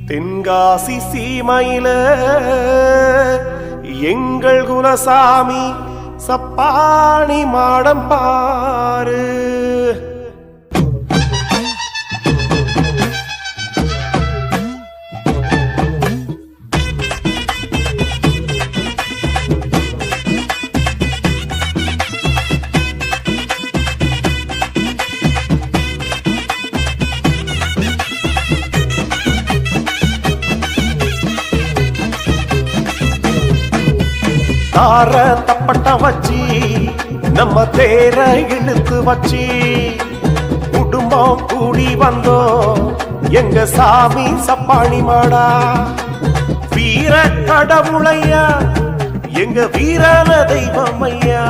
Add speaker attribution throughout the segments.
Speaker 1: தென்காசி சீமையில எங்கள் குலசாமி சப்பாணி மாடம் பாரு. தார தப்பட்ட வச்சி நம்ம தேர இழுத்து வச்சி குடும்பம் கூடி வந்தோம் எங்க சாமி சப்பாணி மாடா. வீர கடவுளையா எங்க வீரான தெய்வம் ஐயா,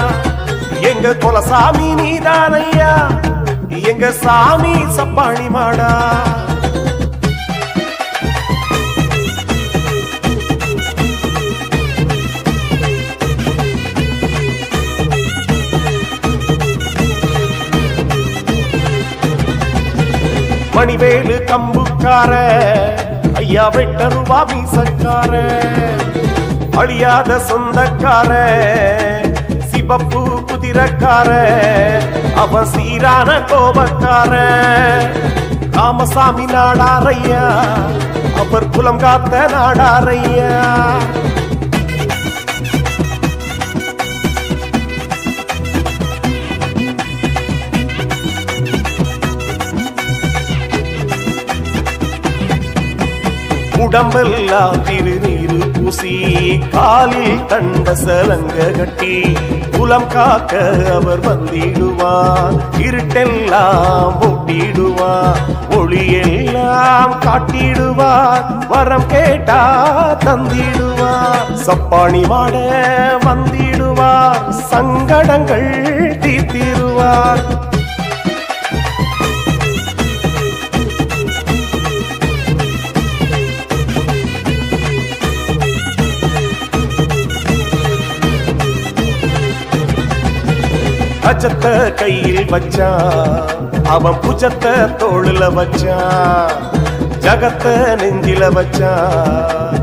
Speaker 1: எங்க குலசாமி நீதானையா எங்க சாமி சப்பாணி மாடா. மணிவேலு கம்புக்கார ஐயா வெட்டருவா மீசக்கார, அழியாத சொந்தக்கார சிவப்பு குதிரக்கார, அவ சீரான கோபக்கார ராமசாமி நாடாரையா, அவர் குலம் காத்த நாடாரையா. உடம்பெல்லாம் திருநீரு பூசி காலில் கண்ட சலங்க கட்டி குலம் காக்க அவர் வந்திடுவார். இருட்டெல்லாம் ஒட்டிடுவார், ஒளியெல்லாம் காட்டிடுவார், வரம் கேட்டா தந்திடுவார். சப்பாணி மாட வந்திடுவார், சங்கடங்கள் தீர்த்திடுவார். அஜத்த கையில் வச்சான், அவன் புஜத்த தோளுல வச்சான், ஜகத்த நெஞ்சில வச்சான்,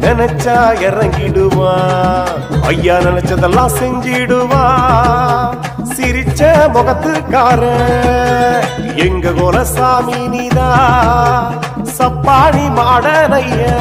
Speaker 1: நினைச்சா இறங்கிடுவான். ஐயா நினைச்சதெல்லாம் செஞ்சிடுவான். சிரிச்ச முகத்துக்கார எங்க குலசாமி நீதா சப்பாணி மாடனையா.